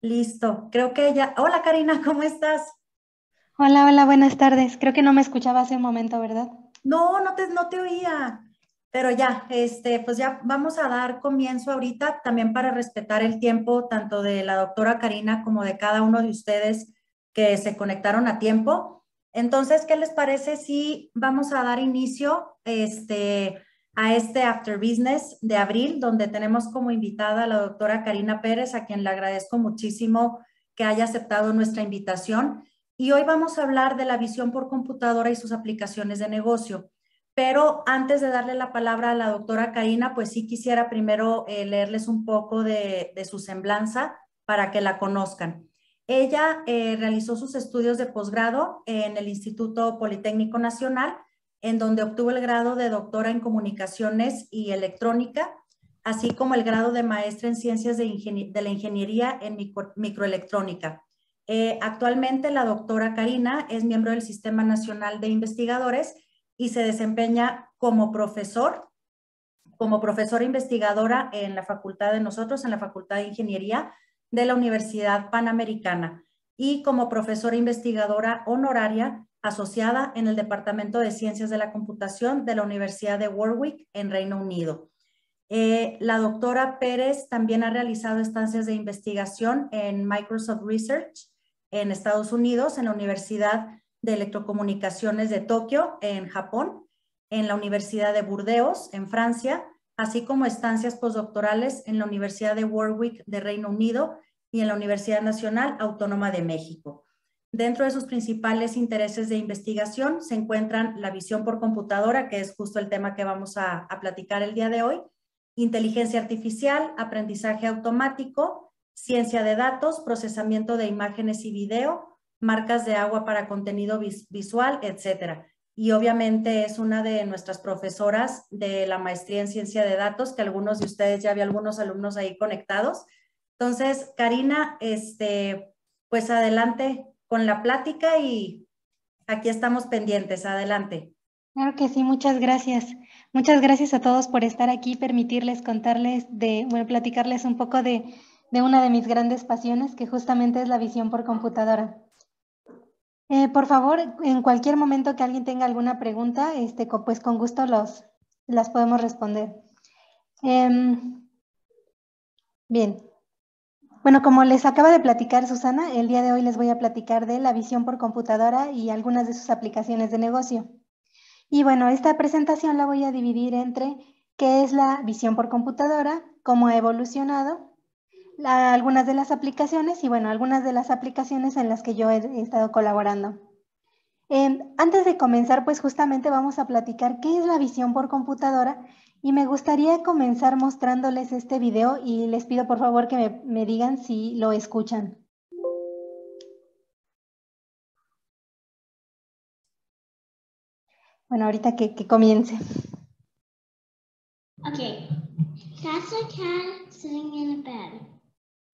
Listo, creo que ya. Hola Karina, ¿cómo estás? Hola, hola, buenas tardes. Creo que no me escuchaba hace un momento, ¿verdad? No, no te oía. Pero ya, pues ya vamos a dar comienzo ahorita también para respetar el tiempo tanto de la doctora Karina como de cada uno de ustedes que se conectaron a tiempo. Entonces, ¿qué les parece si vamos a dar inicio a este After Business de abril, donde tenemos como invitada a la doctora Karina Pérez, a quien le agradezco muchísimo que haya aceptado nuestra invitación? Y hoy vamos a hablar de la visión por computadora y sus aplicaciones de negocio. Pero antes de darle la palabra a la doctora Karina, pues sí quisiera primero leerles un poco de su semblanza para que la conozcan. Ella realizó sus estudios de posgrado en el Instituto Politécnico Nacional, en donde obtuvo el grado de doctora en comunicaciones y electrónica, así como el grado de maestra en ciencias de la ingeniería en microelectrónica. Actualmente la doctora Karina es miembro del Sistema Nacional de Investigadores y se desempeña como profesora investigadora en la facultad de nosotros, en la Facultad de Ingeniería de la Universidad Panamericana, y como profesora investigadora honoraria asociada en el Departamento de Ciencias de la Computación de la Universidad de Warwick en Reino Unido. La doctora Pérez también ha realizado estancias de investigación en Microsoft Research en Estados Unidos, en la Universidad de Electrocomunicaciones de Tokio, en Japón, en la Universidad de Burdeos, en Francia, así como estancias postdoctorales en la Universidad de Warwick de Reino Unido y en la Universidad Nacional Autónoma de México. Dentro de sus principales intereses de investigación se encuentran la visión por computadora, que es justo el tema que vamos a platicar el día de hoy, inteligencia artificial, aprendizaje automático, ciencia de datos, procesamiento de imágenes y video, marcas de agua para contenido visual, etcétera. Y obviamente es una de nuestras profesoras de la maestría en ciencia de datos, que algunos de ustedes ya había algunos alumnos ahí conectados. Entonces, Karina, pues adelante con la plática y aquí estamos pendientes. Adelante. Claro que sí, muchas gracias. Muchas gracias a todos por estar aquí, permitirles contarles bueno, platicarles un poco de una de mis grandes pasiones, que justamente es la visión por computadora. Por favor, en cualquier momento que alguien tenga alguna pregunta, pues con gusto las podemos responder. Em, bien. Bueno, como les acaba de platicar Susana, el día de hoy les voy a platicar de la visión por computadora y algunas de sus aplicaciones de negocio. Y bueno, esta presentación la voy a dividir entre qué es la visión por computadora, cómo ha evolucionado, algunas de las aplicaciones y bueno, algunas de las aplicaciones en las que yo he estado colaborando. Antes de comenzar, pues justamente vamos a platicar qué es la visión por computadora y me gustaría comenzar mostrándoles este video y les pido por favor que me digan si lo escuchan. Bueno, ahorita que comience. Okay, that's a cat sitting in a bed.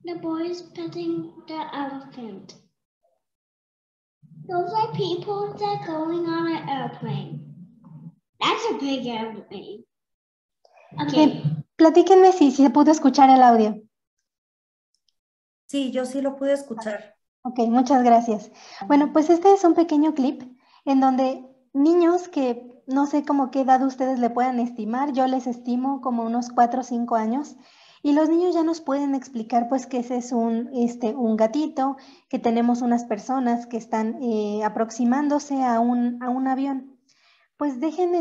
The boy is petting the elephant. Those are people that are going on an airplane. That's a big airplane. Okay. Platíquenme si se pudo escuchar el audio. Sí, yo sí lo pude escuchar. Ok, muchas gracias. Bueno, pues este es un pequeño clip en donde niños que no sé cómo qué edad ustedes le puedan estimar, yo les estimo como unos 4 o 5 años, y los niños ya nos pueden explicar pues que ese es un gatito, que tenemos unas personas que están aproximándose a un avión. Pues déjenme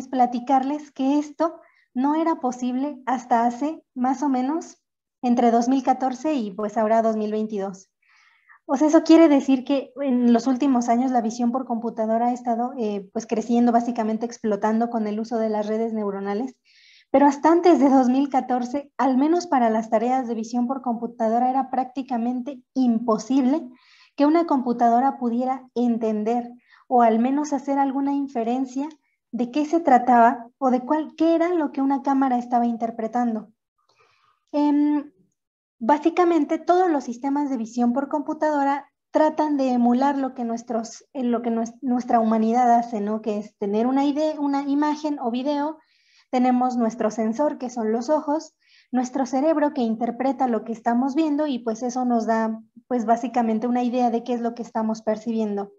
platicarles que esto no era posible hasta hace más o menos entre 2014 y pues ahora 2022. O sea, eso quiere decir que en los últimos años la visión por computadora ha estado pues creciendo, básicamente explotando con el uso de las redes neuronales. Pero hasta antes de 2014, al menos para las tareas de visión por computadora, era prácticamente imposible que una computadora pudiera entender o al menos hacer alguna inferencia de qué se trataba o de qué era lo que una cámara estaba interpretando. Básicamente, todos los sistemas de visión por computadora tratan de emular lo que nuestra humanidad hace, ¿no? Que es tener una imagen o video, tenemos nuestro sensor, que son los ojos, nuestro cerebro que interpreta lo que estamos viendo y pues eso nos da pues básicamente una idea de qué es lo que estamos percibiendo.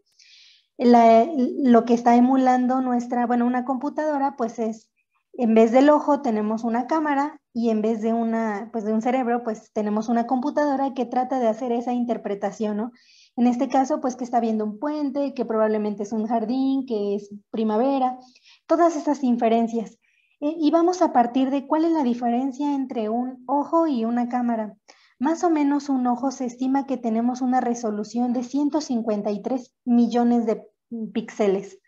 Lo que está emulando una computadora pues es, en vez del ojo tenemos una cámara y en vez de de un cerebro pues tenemos una computadora que trata de hacer esa interpretación, ¿no? En este caso pues que está viendo un puente, que probablemente es un jardín, que es primavera, todas esas inferencias. Y vamos a partir de cuál es la diferencia entre un ojo y una cámara. Más o menos un ojo se estima que tenemos una resolución de 153 millones de píxeles.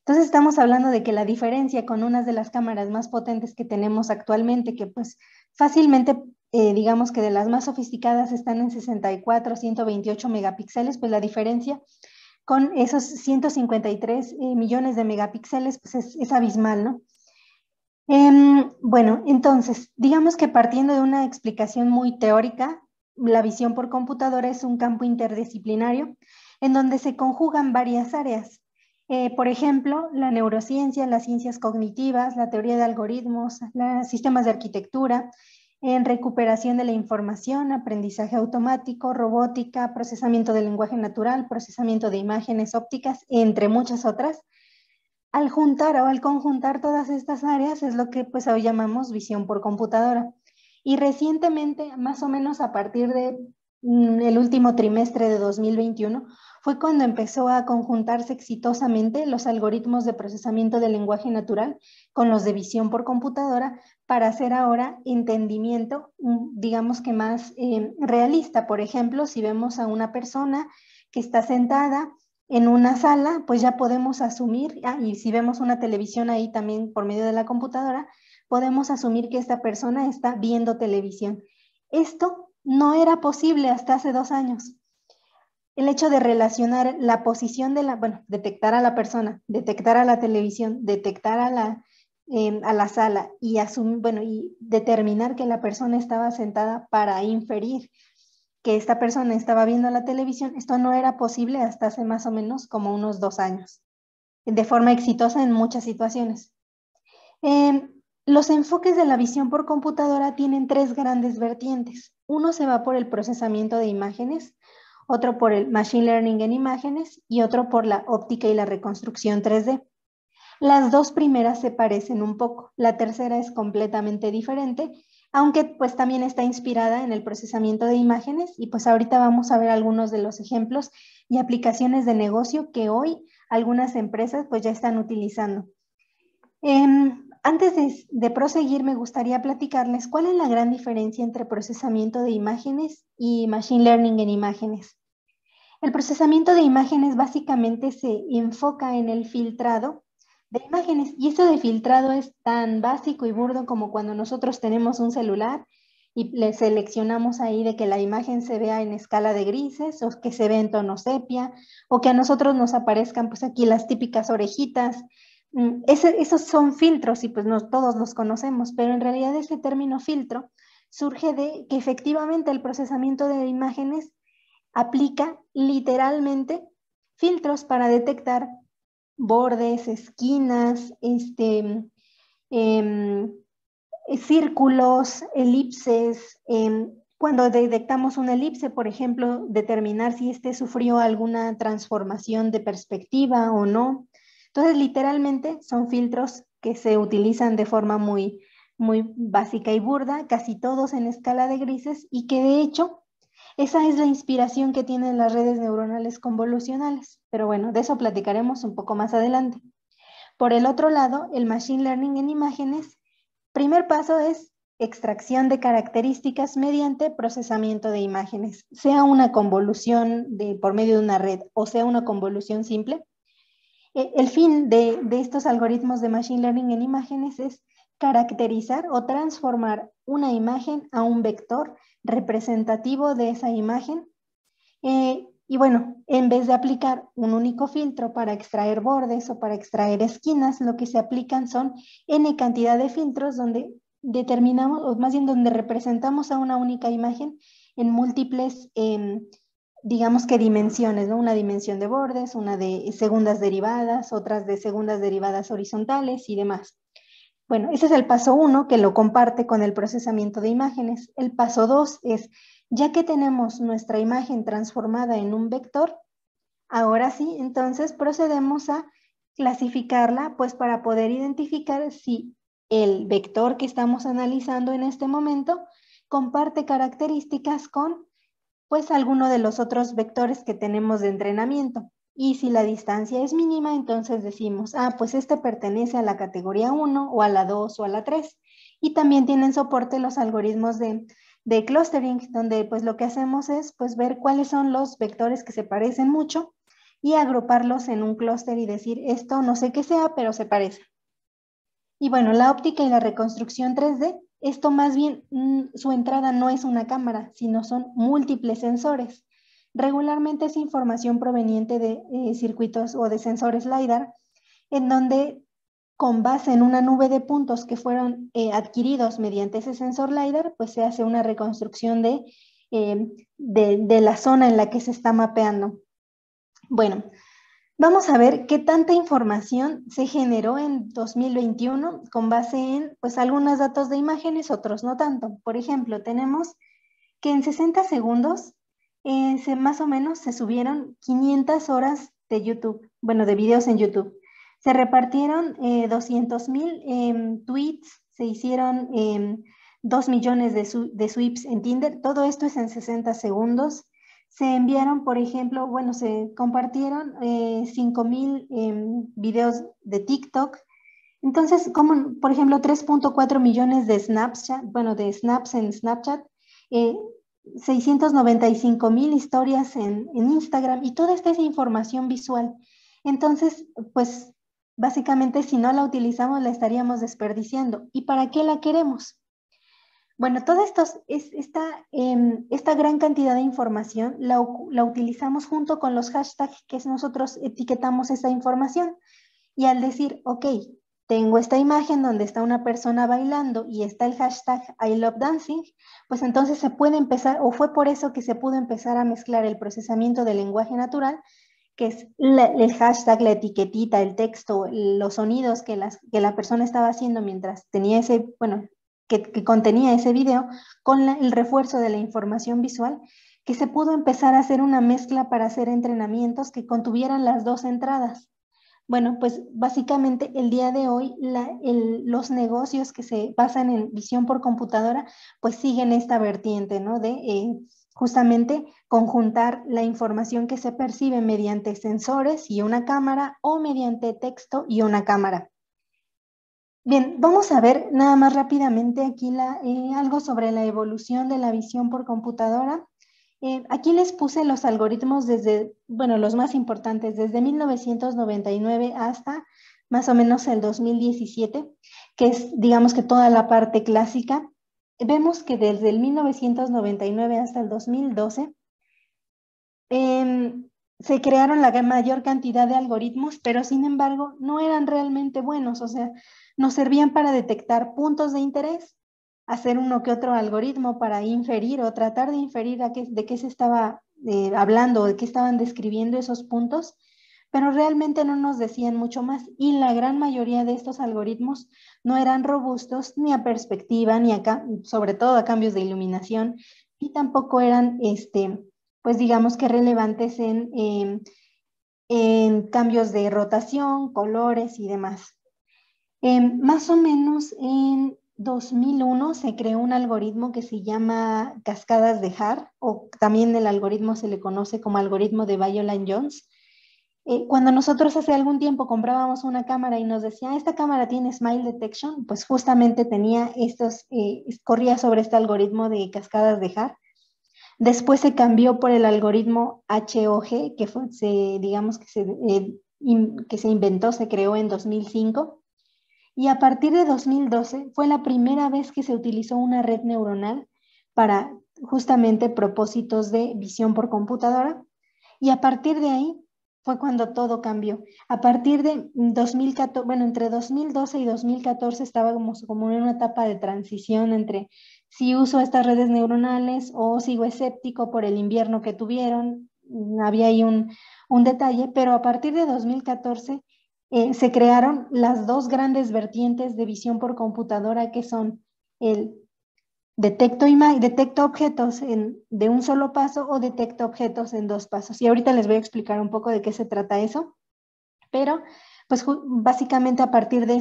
Entonces estamos hablando de que la diferencia con una de las cámaras más potentes que tenemos actualmente, que pues fácilmente, digamos que de las más sofisticadas están en 64, 128 megapíxeles, pues la diferencia con esos 153 millones de megapíxeles pues es abismal, ¿no? Bueno, entonces, digamos que partiendo de una explicación muy teórica, la visión por computadora es un campo interdisciplinario en donde se conjugan varias áreas. Por ejemplo, la neurociencia, las ciencias cognitivas, la teoría de algoritmos, los sistemas de arquitectura, en recuperación de la información, aprendizaje automático, robótica, procesamiento del lenguaje natural, procesamiento de imágenes ópticas, entre muchas otras. Al juntar o al conjuntar todas estas áreas es lo que pues hoy llamamos visión por computadora. Y recientemente, más o menos a partir de el último trimestre de 2021, fue cuando empezó a conjuntarse exitosamente los algoritmos de procesamiento del lenguaje natural con los de visión por computadora para hacer ahora entendimiento, digamos que más realista. Por ejemplo, si vemos a una persona que está sentada en una sala, pues ya podemos asumir, y si vemos una televisión ahí también por medio de la computadora, podemos asumir que esta persona está viendo televisión. Esto no era posible hasta hace 2 años. El hecho de relacionar la posición detectar a la persona, detectar a la televisión, detectar a la sala y y determinar que la persona estaba sentada para inferir que esta persona estaba viendo la televisión, esto no era posible hasta hace más o menos como unos 2 años, de forma exitosa en muchas situaciones. Los enfoques de la visión por computadora tienen 3 grandes vertientes. Uno se va por el procesamiento de imágenes, otro por el machine learning en imágenes y otro por la óptica y la reconstrucción 3D. Las 2 primeras se parecen un poco, la tercera es completamente diferente, aunque pues también está inspirada en el procesamiento de imágenes y pues ahorita vamos a ver algunos de los ejemplos y aplicaciones de negocio que hoy algunas empresas pues ya están utilizando. Antes de proseguir me gustaría platicarles cuál es la gran diferencia entre procesamiento de imágenes y machine learning en imágenes. El procesamiento de imágenes básicamente se enfoca en el filtrado de imágenes y eso de filtrado es tan básico y burdo como cuando nosotros tenemos un celular y le seleccionamos ahí de que la imagen se vea en escala de grises o que se vea en tono sepia o que a nosotros nos aparezcan pues aquí las típicas orejitas. Esos son filtros y pues no todos los conocemos, pero en realidad ese término filtro surge de que efectivamente el procesamiento de imágenes aplica literalmente filtros para detectar bordes, esquinas, círculos, elipses. Cuando detectamos una elipse, por ejemplo, determinar si sufrió alguna transformación de perspectiva o no. Entonces, literalmente son filtros que se utilizan de forma muy, muy básica y burda, casi todos en escala de grises, y que de hecho esa es la inspiración que tienen las redes neuronales convolucionales. Pero bueno, de eso platicaremos un poco más adelante. Por el otro lado, el machine learning en imágenes, primer paso es extracción de características mediante procesamiento de imágenes, sea una convolución por medio de una red o sea una convolución simple. El fin de estos algoritmos de machine learning en imágenes es caracterizar o transformar una imagen a un vector representativo de esa imagen. Y bueno, en vez de aplicar un único filtro para extraer bordes o para extraer esquinas, lo que se aplican son n cantidad de filtros donde determinamos, o más bien donde representamos a una única imagen en múltiples, digamos que dimensiones, ¿no? Una dimensión de bordes, una de segundas derivadas, otras de segundas derivadas horizontales y demás. Bueno, ese es el paso 1, que lo comparte con el procesamiento de imágenes. El paso 2 es, ya que tenemos nuestra imagen transformada en un vector, ahora sí, entonces procedemos a clasificarla, pues para poder identificar si el vector que estamos analizando en este momento comparte características con, pues, alguno de los otros vectores que tenemos de entrenamiento. Y si la distancia es mínima, entonces decimos, pues este pertenece a la categoría 1 o a la 2 o a la 3. Y también tienen soporte los algoritmos de clustering, donde pues lo que hacemos es pues ver cuáles son los vectores que se parecen mucho y agruparlos en un clúster y decir, esto no sé qué sea, pero se parece. Y bueno, la óptica y la reconstrucción 3D, esto más bien su entrada no es una cámara, sino son múltiples sensores. Regularmente es información proveniente de circuitos o de sensores LiDAR, en donde con base en una nube de puntos que fueron adquiridos mediante ese sensor LiDAR, pues se hace una reconstrucción de la zona en la que se está mapeando. Bueno, vamos a ver qué tanta información se generó en 2021 con base en pues algunos datos de imágenes, otros no tanto. Por ejemplo, tenemos que en 60 segundos más o menos se subieron 500 horas de YouTube, bueno, de videos en YouTube. Se repartieron 200,000 tweets, se hicieron 2 millones de sweeps en Tinder, todo esto es en 60 segundos. Se enviaron, por ejemplo, bueno, se compartieron 5,000 videos de TikTok. Entonces, como por ejemplo 3.4 millones de Snapchat, bueno, de snaps en Snapchat, 695,000 historias en Instagram y toda esta es información visual. Entonces, pues básicamente si no la utilizamos la estaríamos desperdiciando. ¿Y para qué la queremos? Bueno, toda esta gran cantidad de información la utilizamos junto con los hashtags que nosotros etiquetamos esa información. Y al decir, ok, tengo esta imagen donde está una persona bailando y está el hashtag I love dancing, pues entonces se puede empezar, o fue por eso que se pudo empezar a mezclar el procesamiento del lenguaje natural, que es el hashtag, la etiquetita, el texto, los sonidos que la persona estaba haciendo mientras tenía ese, bueno, que contenía ese video, con el refuerzo de la información visual, que se pudo empezar a hacer una mezcla para hacer entrenamientos que contuvieran las dos entradas. Bueno, pues básicamente el día de hoy los negocios que se basan en visión por computadora pues siguen esta vertiente, ¿no? De justamente conjuntar la información que se percibe mediante sensores y una cámara o mediante texto y una cámara. Bien, vamos a ver nada más rápidamente aquí algo sobre la evolución de la visión por computadora. Aquí les puse los algoritmos desde, bueno, los más importantes, desde 1999 hasta más o menos el 2017, que es, digamos que toda la parte clásica. Vemos que desde el 1999 hasta el 2012 se crearon la mayor cantidad de algoritmos, pero sin embargo no eran realmente buenos, o sea, nos servían para detectar puntos de interés, hacer uno que otro algoritmo para inferir o tratar de inferir de qué se estaba hablando, de qué estaban describiendo esos puntos, pero realmente no nos decían mucho más y la gran mayoría de estos algoritmos no eran robustos ni a perspectiva, ni sobre todo a cambios de iluminación, y tampoco eran, pues digamos que relevantes en cambios de rotación, colores y demás. Más o menos en 2001 se creó un algoritmo que se llama cascadas de Haar, o también el algoritmo se le conoce como algoritmo de Bioline-Jones. Cuando nosotros hace algún tiempo comprábamos una cámara y nos decía, esta cámara tiene smile detection, pues justamente tenía corría sobre este algoritmo de cascadas de Haar. Después se cambió por el algoritmo HOG, digamos que se inventó, se creó en 2005. Y a partir de 2012 fue la primera vez que se utilizó una red neuronal para justamente propósitos de visión por computadora. Y a partir de ahí fue cuando todo cambió. A partir de 2014, bueno, entre 2012 y 2014 estábamos como en una etapa de transición entre si uso estas redes neuronales o sigo escéptico por el invierno que tuvieron. Había ahí un detalle, pero a partir de 2014 se crearon las dos grandes vertientes de visión por computadora, que son el detecto objetos de un solo paso o detecto objetos en 2 pasos. Y ahorita les voy a explicar un poco de qué se trata eso, pero pues básicamente a partir de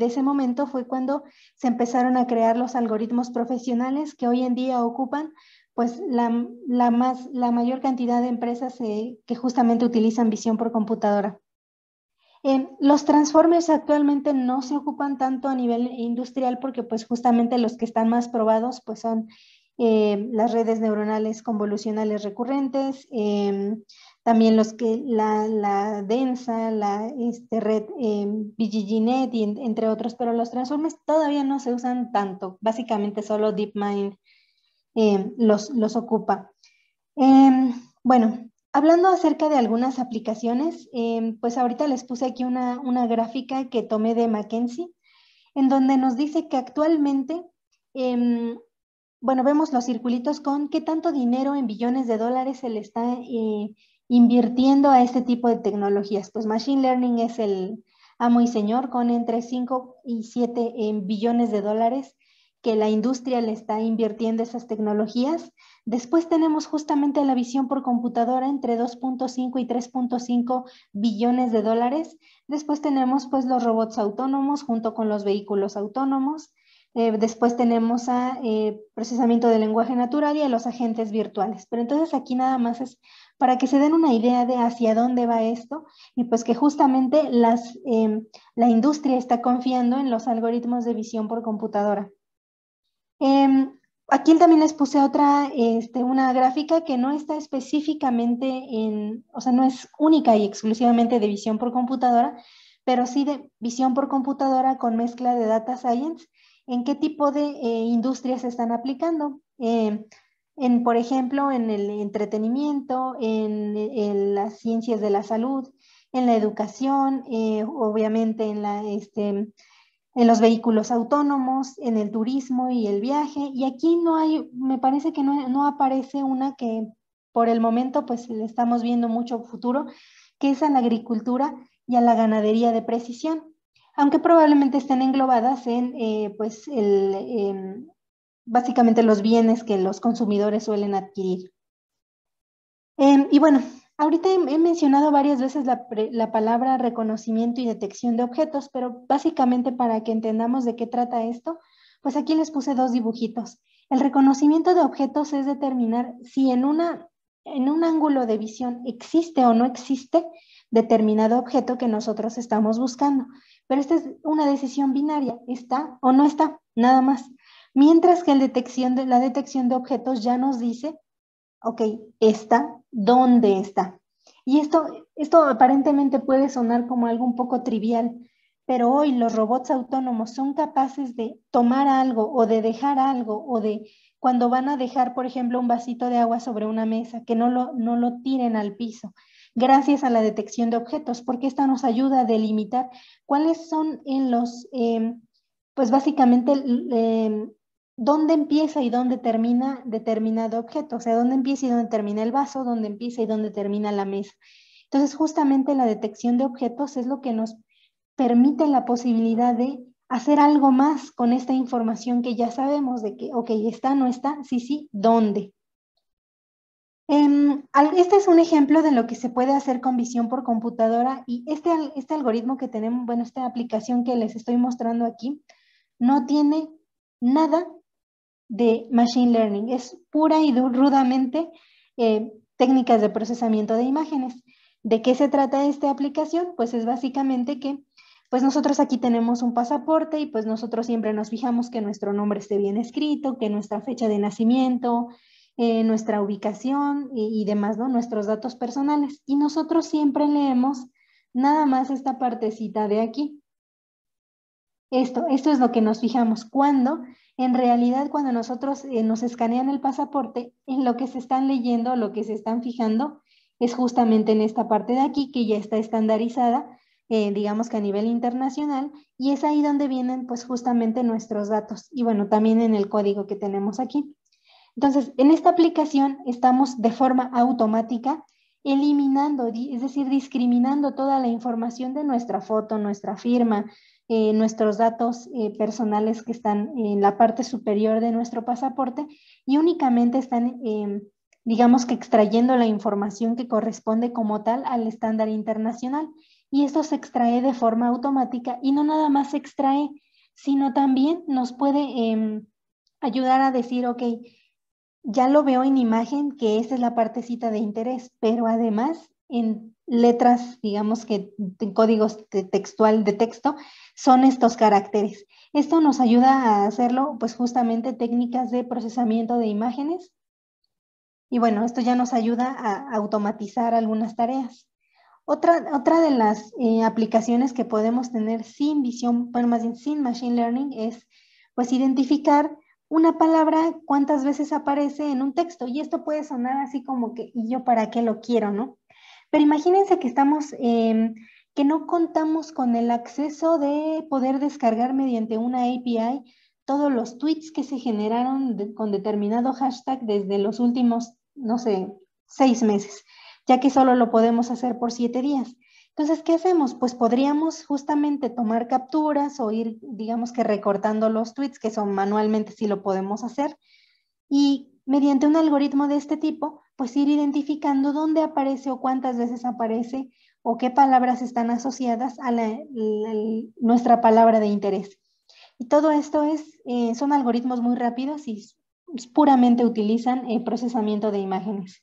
ese momento fue cuando se empezaron a crear los algoritmos profesionales que hoy en día ocupan pues la mayor cantidad de empresas que justamente utilizan visión por computadora. Los transformers actualmente no se ocupan tanto a nivel industrial porque pues justamente los que están más probados pues son las redes neuronales convolucionales recurrentes, también la densa, la red BGGNet y entre otros, pero los transformers todavía no se usan tanto, básicamente solo DeepMind los ocupa. Bueno, hablando acerca de algunas aplicaciones, pues ahorita les puse aquí una gráfica que tomé de McKinsey, en donde nos dice que actualmente, bueno, vemos los circulitos con qué tanto dinero en billones de dólares se le está invirtiendo a este tipo de tecnologías. Pues Machine Learning es el amo y señor, con entre 5 y 7 billones de dólares que la industria le está invirtiendo esas tecnologías. Después tenemos justamente la visión por computadora entre 2.5 y 3.5 billones de dólares. Después tenemos pues los robots autónomos junto con los vehículos autónomos. Después tenemos a procesamiento de lenguaje natural y a los agentes virtuales. Pero entonces aquí nada más es para que se den una idea de hacia dónde va esto y pues que justamente la industria está confiando en los algoritmos de visión por computadora. Aquí también les puse una gráfica que no está específicamente o sea, no es única y exclusivamente de visión por computadora, pero sí de visión por computadora con mezcla de data science, en qué tipo de industrias se están aplicando. Por ejemplo, en el entretenimiento, en las ciencias de la salud, en la educación, obviamente en los vehículos autónomos, en el turismo y el viaje. Y aquí me parece que no aparece una que por el momento pues le estamos viendo mucho futuro, que es a la agricultura y a la ganadería de precisión, aunque probablemente estén englobadas en básicamente los bienes que los consumidores suelen adquirir. Y bueno, ahorita he mencionado varias veces la palabra reconocimiento y detección de objetos, pero básicamente para que entendamos de qué trata esto, pues aquí les puse 2 dibujitos. El reconocimiento de objetos es determinar si en un ángulo de visión existe o no existe determinado objeto que nosotros estamos buscando. Pero esta es una decisión binaria, está o no está, nada más. Mientras que la detección de objetos ya nos dice, ok, está, ¿dónde está? Y esto aparentemente puede sonar como algo un poco trivial, pero hoy los robots autónomos son capaces de tomar algo o de dejar algo o de cuando van a dejar, por ejemplo, un vasito de agua sobre una mesa, que no lo tiren al piso, gracias a la detección de objetos, porque esta nos ayuda a delimitar cuáles son pues básicamente dónde empieza y dónde termina determinado objeto, o sea, dónde empieza y dónde termina el vaso, dónde empieza y dónde termina la mesa. Entonces, justamente la detección de objetos es lo que nos permite la posibilidad de hacer algo más con esta información que ya sabemos de que, ok, está, no está, sí, ¿dónde? Este es un ejemplo de lo que se puede hacer con visión por computadora y este algoritmo que tenemos, bueno, esta aplicación que les estoy mostrando aquí, no tiene nada de Machine Learning, es pura y rudamente técnicas de procesamiento de imágenes. ¿De qué se trata esta aplicación? Pues es básicamente que pues nosotros aquí tenemos un pasaporte y pues nosotros siempre nos fijamos que nuestro nombre esté bien escrito, que nuestra fecha de nacimiento, nuestra ubicación y demás, ¿no? Nuestros datos personales. Y nosotros siempre leemos nada más esta partecita de aquí. Esto es lo que nos fijamos cuando, en realidad, cuando nosotros nos escanean el pasaporte, en lo que se están leyendo, lo que se están fijando, es justamente en esta parte de aquí, que ya está estandarizada, digamos que a nivel internacional, y es ahí donde vienen, pues, justamente nuestros datos, y bueno, también en el código que tenemos aquí. Entonces, en esta aplicación estamos de forma automática eliminando, es decir, discriminando toda la información de nuestra foto, nuestra firma, nuestros datos personales que están en la parte superior de nuestro pasaporte y únicamente están, digamos que extrayendo la información que corresponde como tal al estándar internacional. Y esto se extrae de forma automática y no nada más se extrae, sino también nos puede ayudar a decir, ok, ya lo veo en imagen que esta es la partecita de interés, pero además en letras, digamos que en códigos textual de texto, son estos caracteres. Esto nos ayuda a hacerlo, pues justamente técnicas de procesamiento de imágenes. Y bueno, esto ya nos ayuda a automatizar algunas tareas. Otra de las aplicaciones que podemos tener sin visión, bueno, más bien sin machine learning es pues identificar una palabra cuántas veces aparece en un texto. Y esto puede sonar así como que, ¿y yo para qué lo quiero, no? Pero imagínense que que no contamos con el acceso de poder descargar mediante una API todos los tweets que se generaron con determinado hashtag desde los últimos, no sé, 6 meses, ya que solo lo podemos hacer por 7 días. Entonces, ¿qué hacemos? Pues podríamos justamente tomar capturas o ir, digamos que recortando los tweets, que son manualmente sí lo podemos hacer, y mediante un algoritmo de este tipo, pues ir identificando dónde aparece o cuántas veces aparece o qué palabras están asociadas a nuestra palabra de interés. Y todo esto son algoritmos muy rápidos y puramente utilizan procesamiento de imágenes.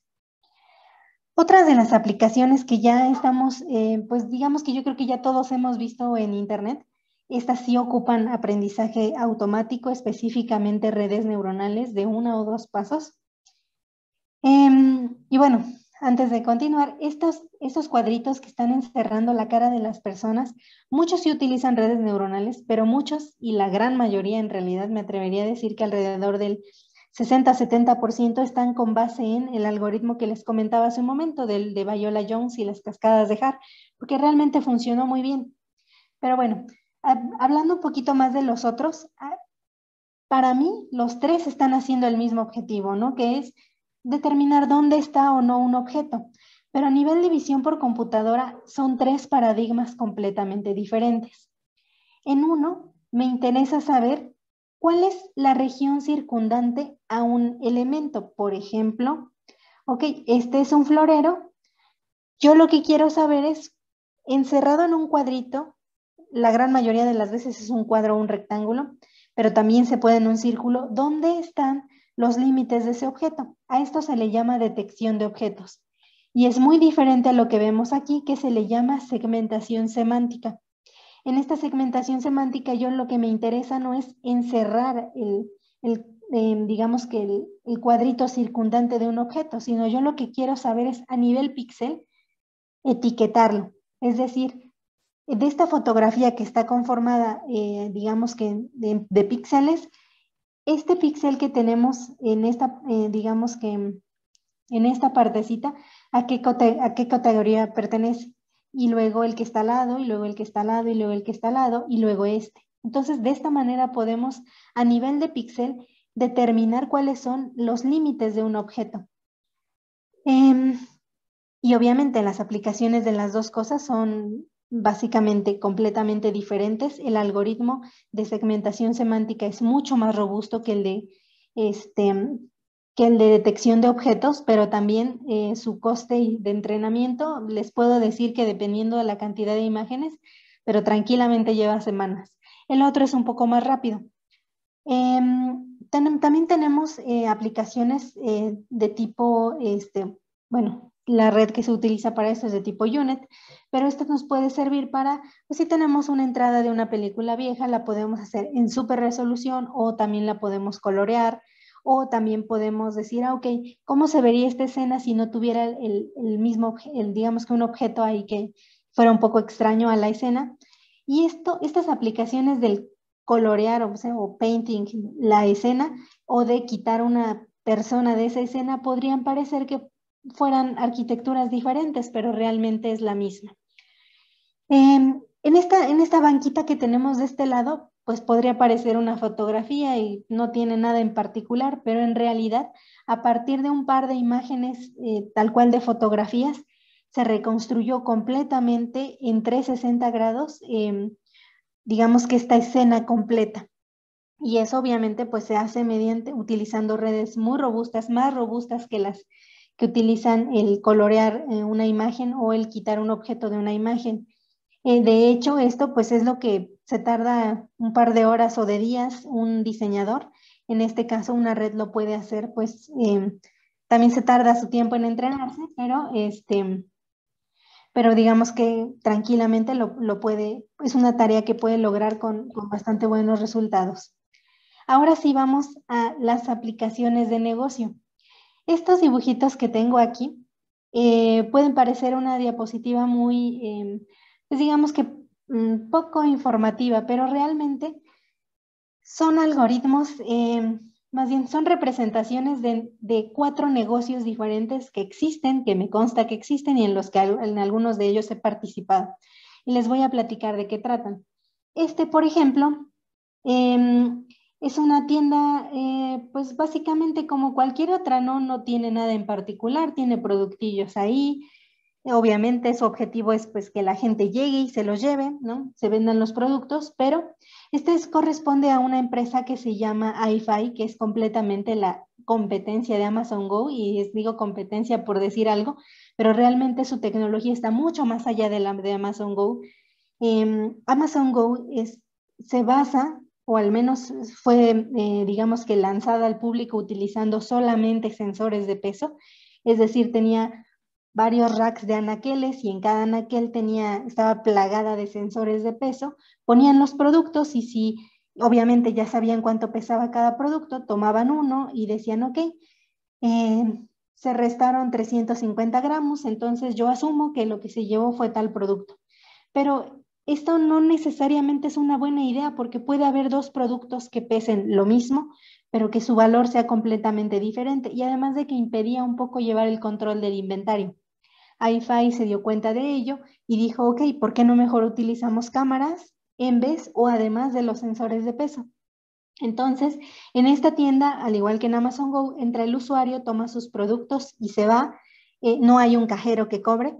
Otra de las aplicaciones que ya estamos, pues digamos que yo creo que ya todos hemos visto en Internet, estas sí ocupan aprendizaje automático, específicamente redes neuronales de 1 o 2 pasos. Y bueno, antes de continuar, estos cuadritos que están encerrando la cara de las personas, muchos sí utilizan redes neuronales, pero muchos, y la gran mayoría en realidad, me atrevería a decir que alrededor del 60-70% están con base en el algoritmo que les comentaba hace un momento, de Viola Jones y las cascadas de Haar, porque realmente funcionó muy bien. Pero bueno, hablando un poquito más de los otros, para mí los 3 están haciendo el mismo objetivo, ¿no? Que es determinar dónde está o no un objeto. Pero a nivel de visión por computadora son 3 paradigmas completamente diferentes. En uno, me interesa saber cuál es la región circundante a un elemento. Por ejemplo, ok, este es un florero. Yo lo que quiero saber es, encerrado en un cuadrito, la gran mayoría de las veces es un cuadro o un rectángulo, pero también se puede en un círculo, ¿dónde están los límites de ese objeto? A esto se le llama detección de objetos. Y es muy diferente a lo que vemos aquí, que se le llama segmentación semántica. En esta segmentación semántica yo lo que me interesa no es encerrar digamos que el cuadrito circundante de un objeto, sino yo lo que quiero saber es a nivel píxel etiquetarlo. Es decir, de esta fotografía que está conformada, digamos que de píxeles, este píxel que tenemos en esta, digamos que en esta partecita, ¿a qué categoría pertenece? Y luego el que está al lado, y luego el que está al lado, y luego el que está al lado, y luego este. Entonces, de esta manera podemos, a nivel de píxel, determinar cuáles son los límites de un objeto. Y obviamente las aplicaciones de las dos cosas son básicamente completamente diferentes. El algoritmo de segmentación semántica es mucho más robusto que el de detección de objetos, pero también su coste de entrenamiento, les puedo decir que dependiendo de la cantidad de imágenes, pero tranquilamente lleva semanas. El otro es un poco más rápido. También tenemos aplicaciones de tipo, bueno, la red que se utiliza para esto es de tipo UNet, pero esto nos puede servir para, pues si tenemos una entrada de una película vieja, la podemos hacer en súper resolución o también la podemos colorear o también podemos decir, ok, ¿cómo se vería esta escena si no tuviera el mismo, digamos que un objeto ahí que fuera un poco extraño a la escena? Y estas aplicaciones del colorear o painting la escena o de quitar una persona de esa escena podrían parecer que fueran arquitecturas diferentes, pero realmente es la misma. En esta banquita que tenemos de este lado, pues podría parecer una fotografía y no tiene nada en particular, pero en realidad, a partir de un par de imágenes tal cual de fotografías, se reconstruyó completamente en 360 grados, digamos que esta escena completa. Y eso obviamente pues se hace utilizando redes muy robustas, más robustas que las que utilizan el colorear una imagen o el quitar un objeto de una imagen. De hecho, esto pues es lo que se tarda un par de horas o de días un diseñador. En este caso una red lo puede hacer, pues también se tarda su tiempo en entrenarse, pero digamos que tranquilamente lo puede, es una tarea que puede lograr con bastante buenos resultados. Ahora sí vamos a las aplicaciones de negocio. Estos dibujitos que tengo aquí pueden parecer una diapositiva muy, pues digamos que poco informativa, pero realmente son algoritmos, más bien son representaciones de 4 negocios diferentes que existen, que me consta que existen y en los que en algunos de ellos he participado. Y les voy a platicar de qué tratan. Por ejemplo, es una tienda, pues básicamente como cualquier otra, ¿no? No tiene nada en particular, tiene productillos ahí. Obviamente su objetivo es pues que la gente llegue y se los lleve, ¿no? Se vendan los productos, pero corresponde a una empresa que se llama iFi, que es completamente la competencia de Amazon Go, y digo competencia por decir algo, pero realmente su tecnología está mucho más allá de la de Amazon Go. Amazon Go se basa, o al menos fue, digamos que lanzada al público utilizando solamente sensores de peso, es decir, tenía varios racks de anaqueles y en cada anaquel estaba plagada de sensores de peso, ponían los productos y si obviamente ya sabían cuánto pesaba cada producto, tomaban uno y decían, ok, se restaron 350 gramos, entonces yo asumo que lo que se llevó fue tal producto. Pero esto no necesariamente es una buena idea porque puede haber 2 productos que pesen lo mismo, pero que su valor sea completamente diferente y además de que impedía un poco llevar el control del inventario. iFi se dio cuenta de ello y dijo, ok, ¿por qué no mejor utilizamos cámaras en vez o además de los sensores de peso? Entonces, en esta tienda, al igual que en Amazon Go, entra el usuario, toma sus productos y se va. No hay un cajero que cobre,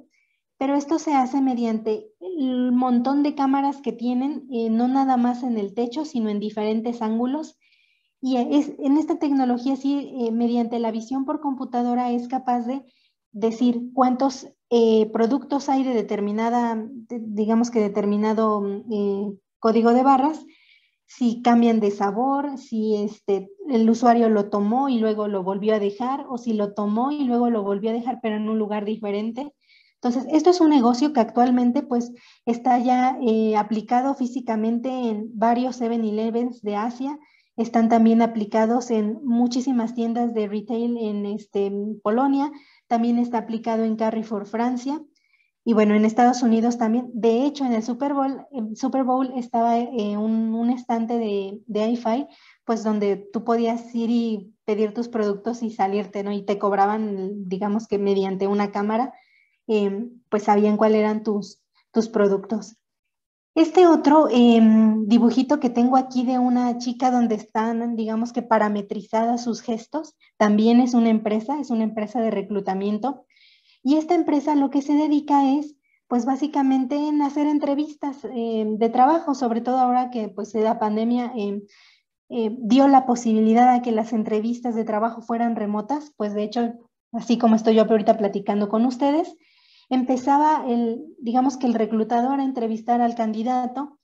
pero esto se hace mediante el montón de cámaras que tienen, no nada más en el techo, sino en diferentes ángulos. Y en esta tecnología, sí, mediante la visión por computadora, es capaz de decir cuántos productos hay de digamos que determinado código de barras, si cambian de sabor, si el usuario lo tomó y luego lo volvió a dejar, o si lo tomó y luego lo volvió a dejar, pero en un lugar diferente. Entonces, esto es un negocio que actualmente pues está ya aplicado físicamente en varios 7-Elevens de Asia, están también aplicados en muchísimas tiendas de retail en Polonia, también está aplicado en Carrefour Francia, y bueno, en Estados Unidos también. De hecho, en el Super Bowl estaba un estante de iFi, pues donde tú podías ir y pedir tus productos y salirte, ¿no? Y te cobraban, digamos que mediante una cámara, pues sabían cuáles eran tus productos. Este otro dibujito que tengo aquí de una chica donde están, digamos que parametrizadas sus gestos, también es una empresa de reclutamiento. Y esta empresa lo que se dedica es, pues básicamente en hacer entrevistas de trabajo, sobre todo ahora que pues la pandemia dio la posibilidad a que las entrevistas de trabajo fueran remotas, pues de hecho, así como estoy yo ahorita platicando con ustedes, empezaba digamos que el reclutador a entrevistar al candidato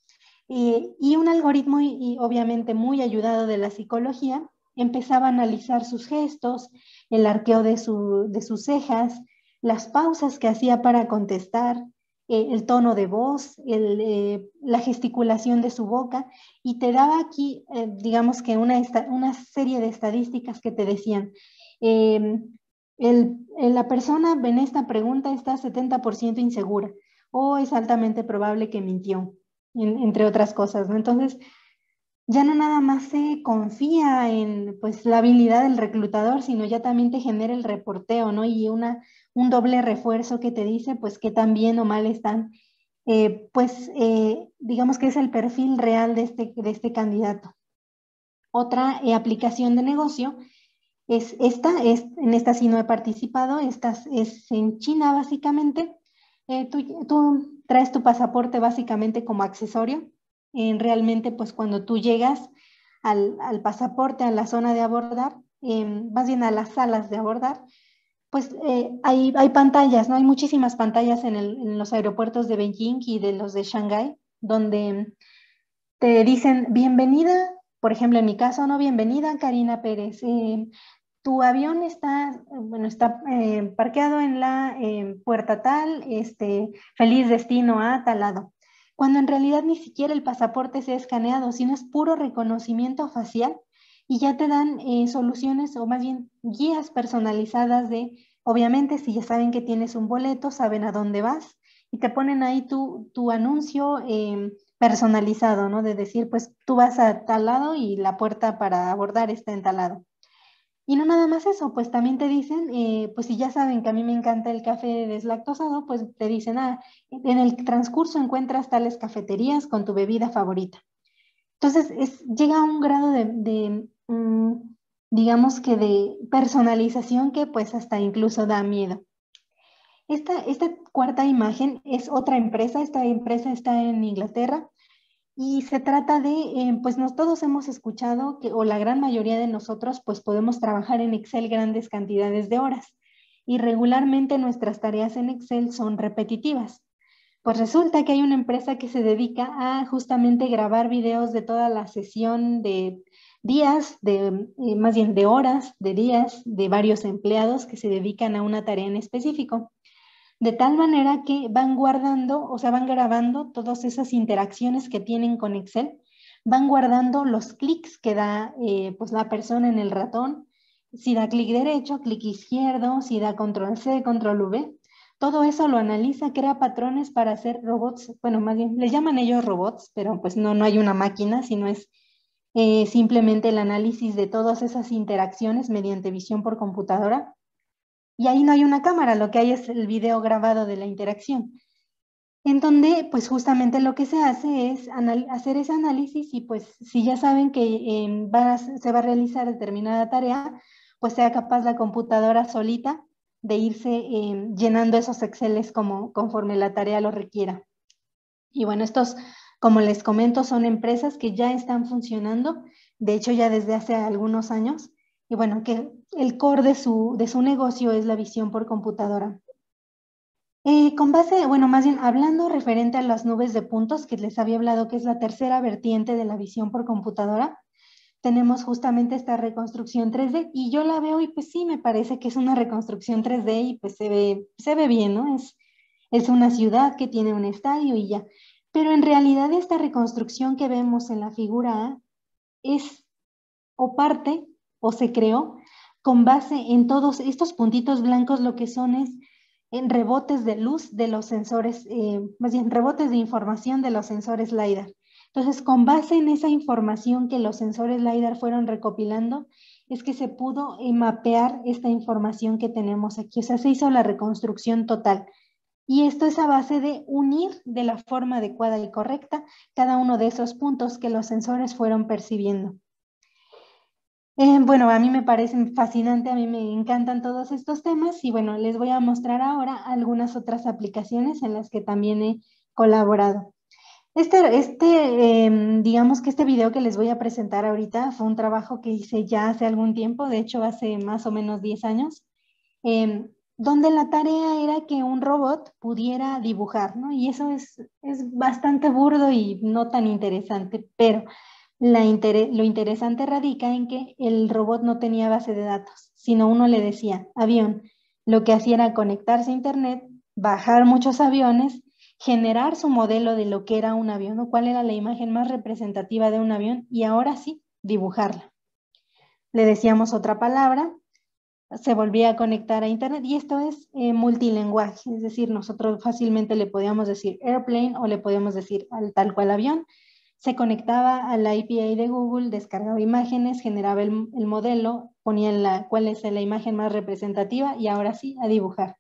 y un algoritmo y obviamente muy ayudado de la psicología, empezaba a analizar sus gestos, el arqueo de sus cejas, las pausas que hacía para contestar, el tono de voz, la gesticulación de su boca, y te daba aquí, digamos que una serie de estadísticas que te decían, la persona en esta pregunta está 70% insegura o es altamente probable que mintió, entre otras cosas, ¿no? Entonces, ya no nada más se confía en pues la habilidad del reclutador, sino ya también te genera el reporteo, ¿no? Y un doble refuerzo que te dice pues qué tan bien o mal están. Digamos que es el perfil real de este candidato. Otra aplicación de negocio en esta sí no he participado, esta es en China básicamente, Tú traes tu pasaporte básicamente como accesorio. Realmente, pues cuando tú llegas al pasaporte, a la zona de abordar, más bien a las salas de abordar, pues hay pantallas, ¿no? Hay muchísimas pantallas en los aeropuertos de Beijing y de los de Shanghái, donde te dicen bienvenida, por ejemplo, en mi caso, no, bienvenida Karina Pérez. Tu avión está, bueno, está parqueado en la puerta tal, feliz destino a tal lado. Cuando en realidad ni siquiera el pasaporte se ha escaneado, sino es puro reconocimiento facial y ya te dan soluciones o más bien guías personalizadas de, obviamente, si ya saben que tienes un boleto, saben a dónde vas y te ponen ahí tu anuncio personalizado, ¿no? De decir, pues tú vas a tal lado y la puerta para abordar está en tal lado. Y no nada más eso, pues también te dicen, pues si ya saben que a mí me encanta el café deslactosado, pues te dicen, en el transcurso encuentras tales cafeterías con tu bebida favorita. Entonces, llega a un grado digamos que de personalización que pues hasta incluso da miedo. Esta cuarta imagen es otra empresa, esta empresa está en Inglaterra. Y se trata de, pues todos hemos escuchado que, o la gran mayoría de nosotros, pues podemos trabajar en Excel grandes cantidades de horas. Y regularmente nuestras tareas en Excel son repetitivas. Pues resulta que hay una empresa que se dedica a justamente grabar videos de toda la sesión de días, más bien de horas, de días, de varios empleados que se dedican a una tarea en específico. De tal manera que van guardando, o sea, van grabando todas esas interacciones que tienen con Excel, van guardando los clics que da pues la persona en el ratón, si da clic derecho, clic izquierdo, si da control C, control V. Todo eso lo analiza, crea patrones para hacer robots, bueno, más bien, les llaman ellos robots, pero pues no hay una máquina, sino es simplemente el análisis de todas esas interacciones mediante visión por computadora. Y ahí no hay una cámara, lo que hay es el video grabado de la interacción, en donde pues justamente lo que se hace es hacer ese análisis y pues si ya saben que se va a realizar determinada tarea, pues sea capaz la computadora solita de irse llenando esos Exceles conforme la tarea lo requiera. Y bueno, estos, como les comento, son empresas que ya están funcionando, de hecho ya desde hace algunos años, y bueno, que el core de su negocio es la visión por computadora. Con base, bueno, más bien hablando referente a las nubes de puntos que les había hablado, que es la tercera vertiente de la visión por computadora, tenemos justamente esta reconstrucción 3D y yo la veo y pues sí, me parece que es una reconstrucción 3D y pues se ve bien, ¿no? Es una ciudad que tiene un estadio y ya. Pero en realidad esta reconstrucción que vemos en la figura A es o parte o se creó con base en todos estos puntitos blancos, lo que son es en rebotes de luz de los sensores, más bien rebotes de información de los sensores LiDAR. Entonces, con base en esa información que los sensores LiDAR fueron recopilando, es que se pudo mapear esta información que tenemos aquí. O sea, se hizo la reconstrucción total. Y esto es a base de unir de la forma adecuada y correcta cada uno de esos puntos que los sensores fueron percibiendo. Bueno, a mí me parecen fascinantes, a mí me encantan todos estos temas y bueno, les voy a mostrar ahora algunas otras aplicaciones en las que también he colaborado. Digamos que este video que les voy a presentar ahorita fue un trabajo que hice ya hace algún tiempo, de hecho hace más o menos 10 años, donde la tarea era que un robot pudiera dibujar, ¿no? Y eso es bastante burdo y no tan interesante, pero lo interesante radica en que el robot no tenía base de datos, sino uno le decía, avión. Lo que hacía era conectarse a internet, bajar muchos aviones, generar su modelo de lo que era un avión o cuál era la imagen más representativa de un avión y ahora sí, dibujarla. Le decíamos otra palabra, se volvía a conectar a internet y esto es multilingüaje, es decir, nosotros fácilmente le podíamos decir airplane o le podíamos decir tal cual avión. Se conectaba a la API de Google, descargaba imágenes, generaba el modelo, ponía cuál es la imagen más representativa y ahora sí, a dibujar.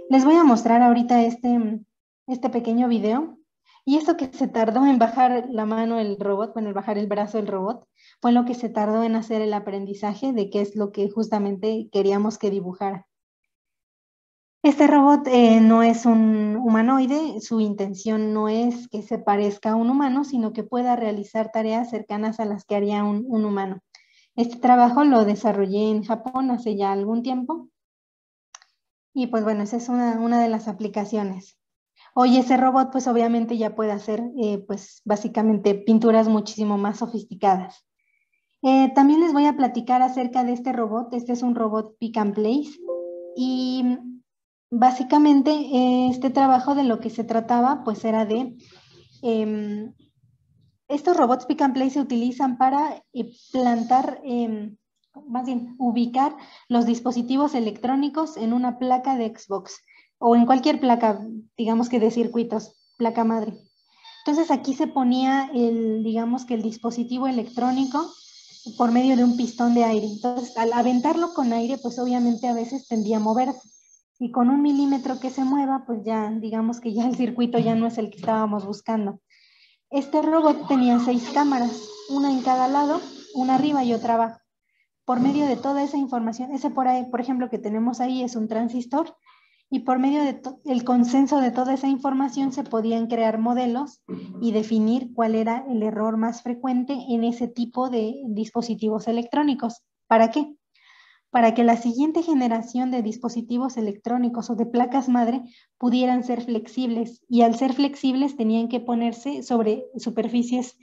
Les voy a mostrar ahorita este pequeño video. Y esto que se tardó en bajar la mano el robot, bueno, en bajar el brazo del robot, fue lo que se tardó en hacer el aprendizaje de qué es lo que justamente queríamos que dibujara. Este robot no es un humanoide, su intención no es que se parezca a un humano, sino que pueda realizar tareas cercanas a las que haría un humano. Este trabajo lo desarrollé en Japón hace ya algún tiempo y pues bueno, esa es una de las aplicaciones. Hoy ese robot pues obviamente ya puede hacer pues básicamente pinturas muchísimo más sofisticadas. También les voy a platicar acerca de este robot. Este es un robot pick and place y básicamente este trabajo de lo que se trataba pues era de estos robots pick and play se utilizan para plantar, más bien ubicar los dispositivos electrónicos en una placa de Xbox o en cualquier placa, digamos que de circuitos, placa madre. Entonces aquí se ponía digamos que el dispositivo electrónico por medio de un pistón de aire. Entonces al aventarlo con aire, pues obviamente a veces tendía a moverse. Y con 1 milímetro que se mueva, pues ya digamos que ya el circuito ya no es el que estábamos buscando. Este robot tenía 6 cámaras, una en cada lado, una arriba y otra abajo. Por medio de toda esa información, ese por ahí, por ejemplo, que tenemos ahí es un transistor, y por medio del consenso de toda esa información se podían crear modelos y definir cuál era el error más frecuente en ese tipo de dispositivos electrónicos. ¿Para qué? Para que la siguiente generación de dispositivos electrónicos o de placas madre pudieran ser flexibles, y al ser flexibles tenían que ponerse sobre superficies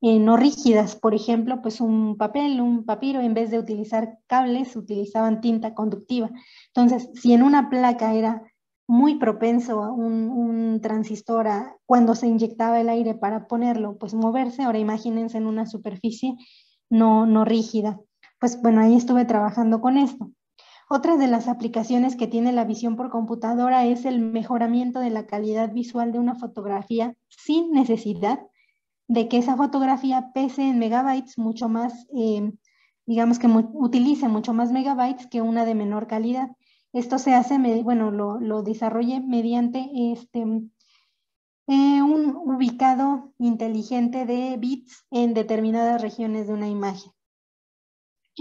no rígidas. Por ejemplo, pues un papel, un papiro, en vez de utilizar cables, utilizaban tinta conductiva. Entonces, si en una placa era muy propenso a un transistor cuando se inyectaba el aire para ponerlo, pues moverse, ahora imagínense en una superficie no rígida. Pues bueno, ahí estuve trabajando con esto. Otra de las aplicaciones que tiene la visión por computadora es el mejoramiento de la calidad visual de una fotografía sin necesidad de que esa fotografía pese en megabytes mucho más, digamos que utilice mucho más megabytes que una de menor calidad. Esto se hace, bueno, lo desarrollé mediante un ubicado inteligente de bits en determinadas regiones de una imagen.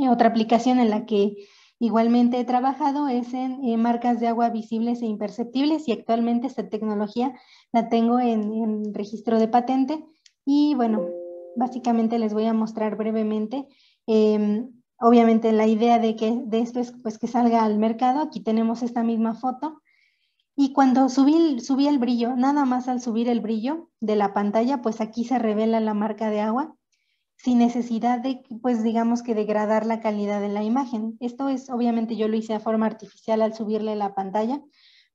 Otra aplicación en la que igualmente he trabajado es en marcas de agua visibles e imperceptibles, y actualmente esta tecnología la tengo en registro de patente. Y bueno, básicamente les voy a mostrar brevemente. Obviamente la idea de esto es pues que salga al mercado. Aquí tenemos esta misma foto. Y cuando subí el brillo, nada más al subir el brillo de la pantalla, pues aquí se revela la marca de agua, sin necesidad de, pues digamos que degradar la calidad de la imagen. Esto es, obviamente yo lo hice de forma artificial al subirle la pantalla,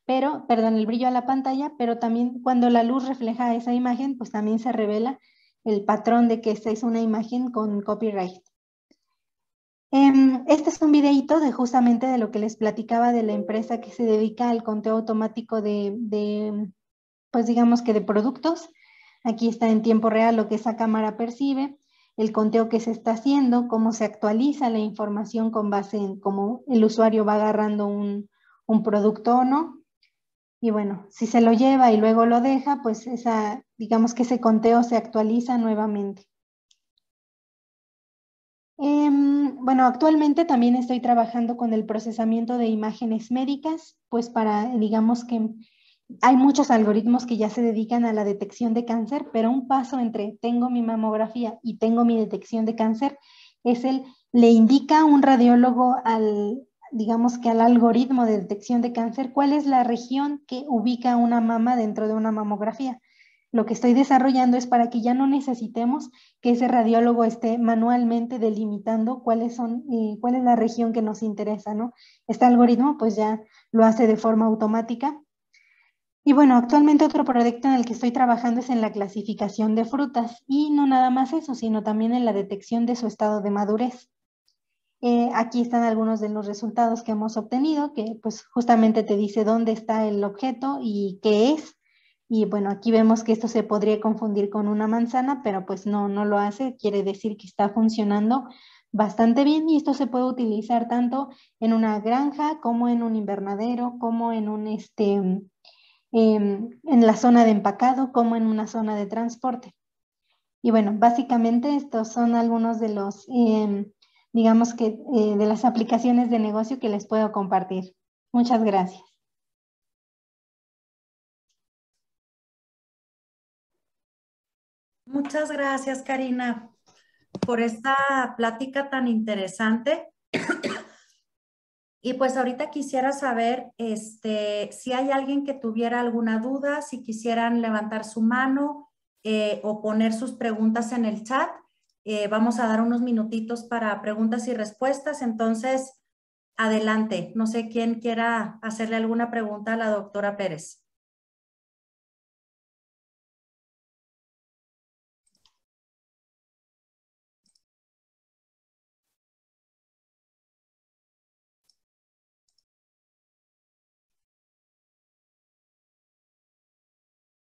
el brillo a la pantalla, pero también cuando la luz refleja esa imagen, pues también se revela el patrón de que esta es una imagen con copyright. Este es un videíto de justamente de lo que les platicaba de la empresa que se dedica al conteo automático pues digamos que de productos. Aquí está en tiempo real lo que esa cámara percibe, el conteo que se está haciendo, cómo se actualiza la información con base en cómo el usuario va agarrando un producto o no. Y bueno, si se lo lleva y luego lo deja, pues digamos que ese conteo se actualiza nuevamente. Bueno, actualmente también estoy trabajando con el procesamiento de imágenes médicas, pues digamos que hay muchos algoritmos que ya se dedican a la detección de cáncer, pero un paso entre tengo mi mamografía y tengo mi detección de cáncer es le indica un radiólogo digamos que al algoritmo de detección de cáncer, cuál es la región que ubica una mama dentro de una mamografía. Lo que estoy desarrollando es para que ya no necesitemos que ese radiólogo esté manualmente delimitando cuál es la región que nos interesa, ¿no? Este algoritmo pues ya lo hace de forma automática. Y bueno, actualmente otro proyecto en el que estoy trabajando es en la clasificación de frutas, y no nada más eso, sino también en la detección de su estado de madurez. Aquí están algunos de los resultados que hemos obtenido, que pues justamente te dice dónde está el objeto y qué es. Y bueno, aquí vemos que esto se podría confundir con una manzana, pero pues no lo hace. Quiere decir que está funcionando bastante bien, y esto se puede utilizar tanto en una granja como en un invernadero, como en en la zona de empacado, como en una zona de transporte. Y bueno, básicamente estos son algunos de los, digamos que, de las aplicaciones de negocio que les puedo compartir. Muchas gracias. Muchas gracias, Karina, por esta plática tan interesante. Y pues ahorita quisiera saber si hay alguien que tuviera alguna duda, si quisieran levantar su mano o poner sus preguntas en el chat. Vamos a dar unos minutitos para preguntas y respuestas. Entonces, adelante. No sé quién quiera hacerle alguna pregunta a la doctora Pérez.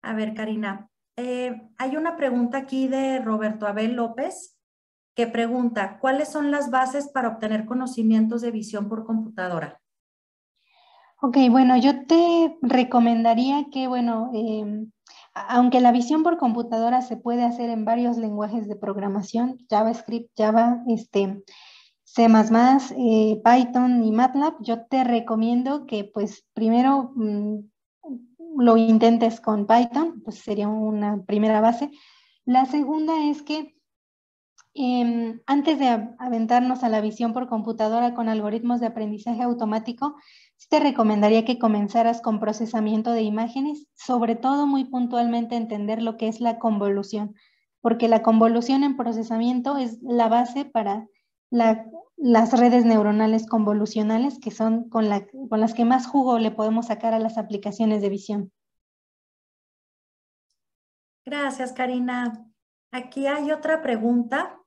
A ver, Karina, hay una pregunta aquí de Roberto Abel López que pregunta, ¿cuáles son las bases para obtener conocimientos de visión por computadora? Ok, bueno, yo te recomendaría que, bueno, aunque la visión por computadora se puede hacer en varios lenguajes de programación, JavaScript, Java, C++, Python y MATLAB, yo te recomiendo que pues primero lo intentes con Python, pues sería una primera base. La segunda es que antes de aventarnos a la visión por computadora con algoritmos de aprendizaje automático, sí te recomendaría que comenzaras con procesamiento de imágenes, sobre todo muy puntualmente entender lo que es la convolución, porque la convolución en procesamiento es la base para las redes neuronales convolucionales, que son con las que más jugo le podemos sacar a las aplicaciones de visión. Gracias, Karina. Aquí hay otra pregunta.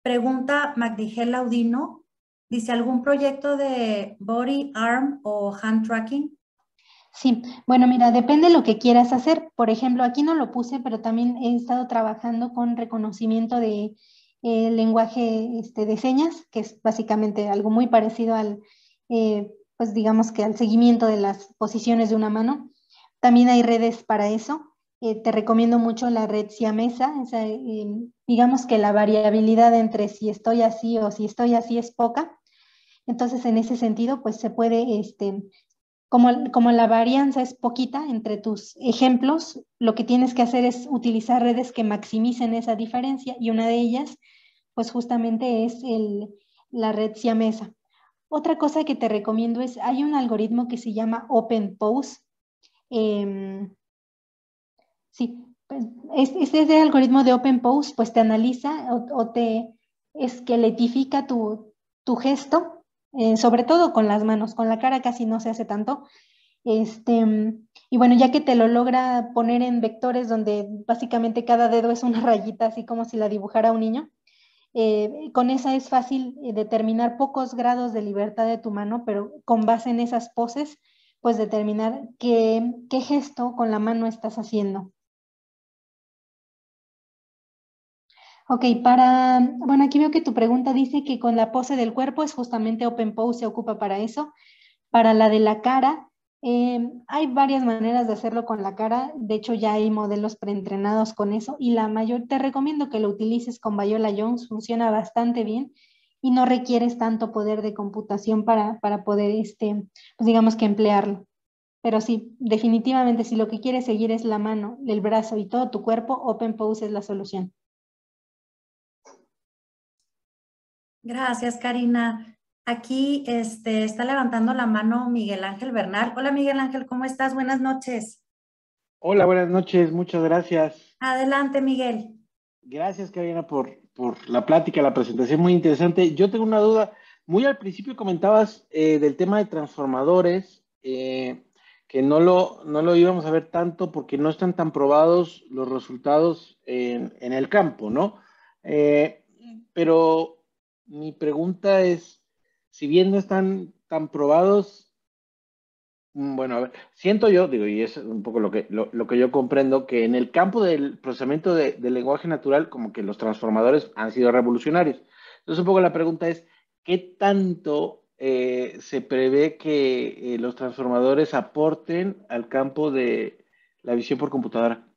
Pregunta Magdigel Laudino. Dice, ¿algún proyecto de body, arm o hand tracking? Sí, bueno, mira, depende de lo que quieras hacer. Por ejemplo, aquí no lo puse, pero también he estado trabajando con reconocimiento de lenguaje de señas, que es básicamente algo muy parecido al, pues digamos que al seguimiento de las posiciones de una mano. También hay redes para eso. Te recomiendo mucho la red siamesa. Digamos que la variabilidad entre si estoy así o si estoy así es poca. Entonces, en ese sentido, pues se puede como la varianza es poquita entre tus ejemplos, lo que tienes que hacer es utilizar redes que maximicen esa diferencia y una de ellas, pues justamente es la red siamesa. Otra cosa que te recomiendo es, hay un algoritmo que se llama OpenPose. Sí, pues, este algoritmo de OpenPose pues te analiza o te esqueletifica tu gesto, sobre todo con las manos, con la cara casi no se hace tanto, y bueno, ya que te lo logra poner en vectores donde básicamente cada dedo es una rayita, así como si la dibujara un niño, con esa es fácil determinar pocos grados de libertad de tu mano, pero con base en esas poses, pues determinar qué gesto con la mano estás haciendo. Ok, bueno, aquí veo que tu pregunta dice que con la pose del cuerpo es justamente Open Pose se ocupa para eso. Para la de la cara, hay varias maneras de hacerlo con la cara. De hecho, ya hay modelos preentrenados con eso. Y la mayor, te recomiendo que lo utilices con Viola Jones. Funciona bastante bien y no requieres tanto poder de computación para poder, pues digamos que emplearlo. Pero sí, definitivamente, si lo que quieres seguir es la mano, el brazo y todo tu cuerpo, Open Pose es la solución. Gracias, Karina. Aquí está levantando la mano Miguel Ángel Bernal. Hola, Miguel Ángel, ¿cómo estás? Buenas noches. Hola, buenas noches, muchas gracias. Adelante, Miguel. Gracias, Karina, por la plática, la presentación muy interesante. Yo tengo una duda. Muy al principio comentabas del tema de transformadores, que no lo íbamos a ver tanto porque no están tan probados los resultados en el campo, ¿no? Eh, pero mi pregunta es, si bien no están tan probados, bueno, a ver, siento yo, digo, y es un poco lo que yo comprendo, que en el campo del procesamiento del lenguaje natural, como que los transformadores han sido revolucionarios. Entonces, un poco la pregunta es, ¿qué tanto se prevé que los transformadores aporten al campo de la visión por computadora?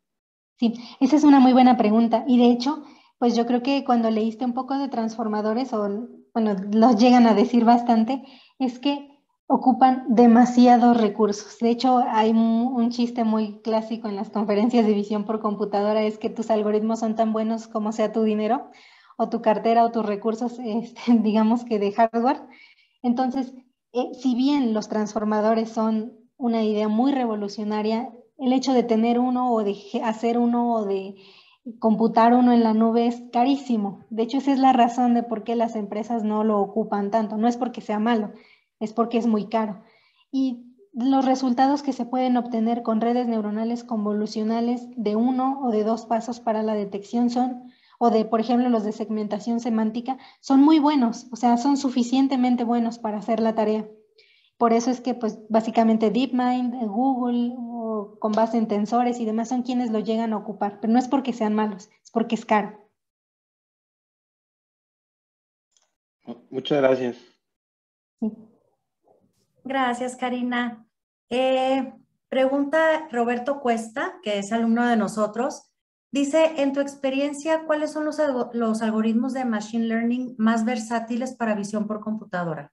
Sí, esa es una muy buena pregunta. Y de hecho, pues yo creo que cuando leíste un poco de transformadores, o bueno, los llegan a decir bastante, es que ocupan demasiados recursos. De hecho, hay un chiste muy clásico en las conferencias de visión por computadora, es que tus algoritmos son tan buenos como sea tu dinero o tu cartera o tus recursos, digamos que de hardware. Entonces, si bien los transformadores son una idea muy revolucionaria, el hecho de tener uno o de hacer uno o de computar uno en la nube es carísimo. De hecho, esa es la razón de por qué las empresas no lo ocupan tanto. No es porque sea malo, es porque es muy caro. Y los resultados que se pueden obtener con redes neuronales convolucionales de 1 o de 2 pasos para la detección son, o de, por ejemplo, los de segmentación semántica, son muy buenos, o sea, son suficientemente buenos para hacer la tarea. Por eso es que, pues, básicamente DeepMind, Google, o con base en tensores y demás, son quienes lo llegan a ocupar, pero no es porque sean malos, es porque es caro. Muchas gracias. Sí. Gracias, Karina. Pregunta Roberto Cuesta, que es alumno de nosotros. Dice, en tu experiencia, ¿cuáles son los algoritmos de Machine Learning más versátiles para visión por computadora?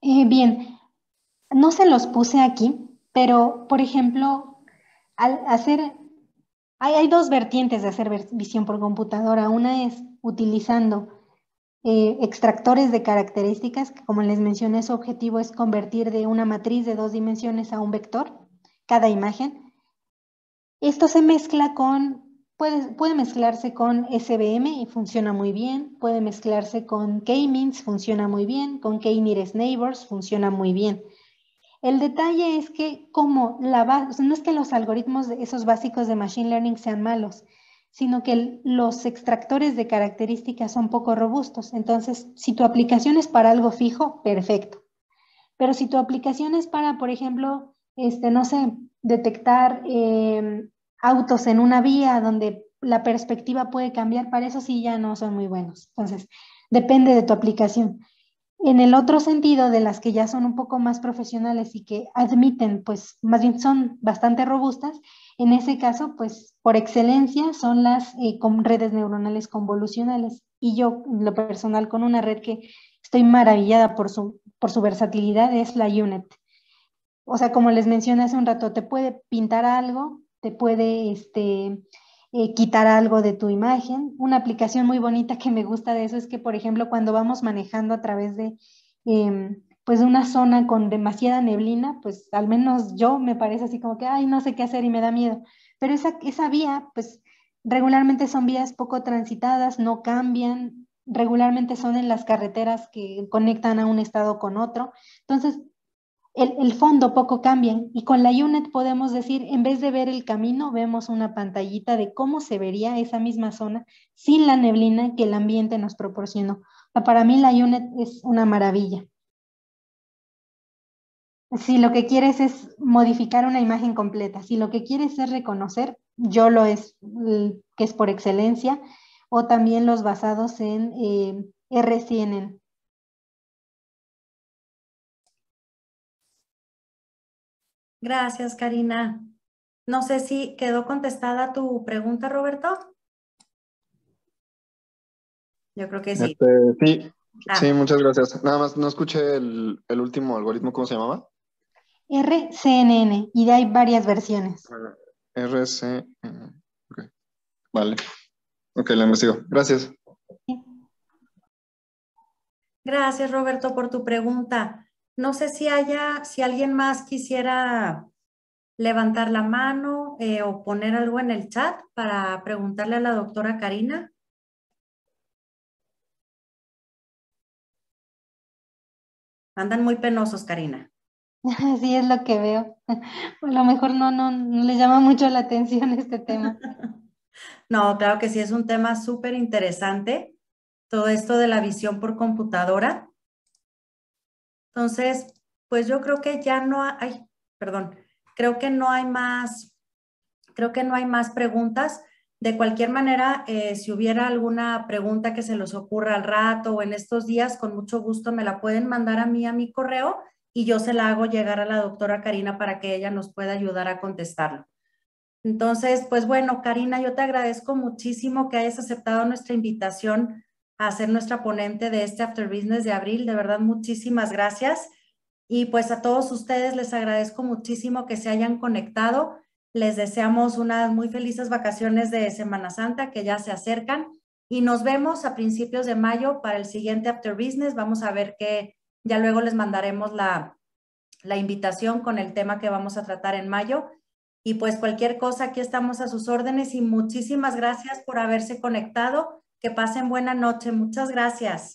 Bien, no se los puse aquí, pero, por ejemplo, al hacer, hay dos vertientes de hacer visión por computadora. Una es utilizando extractores de características, que como les mencioné, su objetivo es convertir de una matriz de 2 dimensiones a un vector, cada imagen. Esto se mezcla puede mezclarse con SVM y funciona muy bien, puede mezclarse con K-means, funciona muy bien, con K-nearest neighbors, funciona muy bien. El detalle es que como o sea, no es que los algoritmos esos básicos de Machine Learning sean malos, sino que los extractores de características son poco robustos. Entonces, si tu aplicación es para algo fijo, perfecto. Pero si tu aplicación es para, por ejemplo, no sé, detectar autos en una vía donde la perspectiva puede cambiar, para eso sí ya no son muy buenos. Entonces, depende de tu aplicación. En el otro sentido, de las que ya son un poco más profesionales y que admiten, pues más bien son bastante robustas, en ese caso, pues por excelencia son las redes neuronales convolucionales. Y yo, en lo personal, con una red que estoy maravillada por su versatilidad, es la UNet. O sea, como les mencioné hace un rato, te puede pintar algo, te puede quitar algo de tu imagen. Una aplicación muy bonita que me gusta de eso es que, por ejemplo, cuando vamos manejando a través de pues una zona con demasiada neblina, pues al menos yo me parece así como que, ay, no sé qué hacer y me da miedo. Pero esa vía, pues regularmente son vías poco transitadas, no cambian, regularmente son en las carreteras que conectan a un estado con otro. Entonces, el fondo poco cambia y con la UNet podemos decir, en vez de ver el camino, vemos una pantallita de cómo se vería esa misma zona sin la neblina que el ambiente nos proporcionó. Para mí la UNet es una maravilla. Si lo que quieres es modificar una imagen completa, si lo que quieres es reconocer, YOLO es que es por excelencia, o también los basados en RCNN. Gracias, Karina. No sé si quedó contestada tu pregunta, Roberto. Yo creo que sí. Sí, sí, Ah, muchas gracias. Nada más no escuché el último algoritmo, ¿cómo se llamaba? RCNN, y de hay varias versiones. RC. Ok, vale. Ok, la investigo. Gracias. gracias, Roberto, por tu pregunta. No sé si alguien más quisiera levantar la mano o poner algo en el chat para preguntarle a la doctora Karina. Andan muy penosos, Karina. Así es lo que veo. A lo mejor no les llama mucho la atención este tema. No, claro que sí, es un tema súper interesante, todo esto de la visión por computadora. Entonces, pues yo creo que ya no hay, perdón, creo que no hay más, creo que no hay más preguntas. De cualquier manera, si hubiera alguna pregunta que se les ocurra al rato o en estos días, con mucho gusto me la pueden mandar a mí a mi correo y yo se la hago llegar a la doctora Karina para que ella nos pueda ayudar a contestarlo. Entonces, pues bueno, Karina, yo te agradezco muchísimo que hayas aceptado nuestra invitación a ser nuestra ponente de este After Business de abril. De verdad, muchísimas gracias. Y pues a todos ustedes les agradezco muchísimo que se hayan conectado. Les deseamos unas muy felices vacaciones de Semana Santa que ya se acercan y nos vemos a principios de mayo para el siguiente After Business. Vamos a ver que ya luego les mandaremos la invitación con el tema que vamos a tratar en mayo. Y pues cualquier cosa, aquí estamos a sus órdenes y muchísimas gracias por haberse conectado. Que pasen buena noche. Muchas gracias.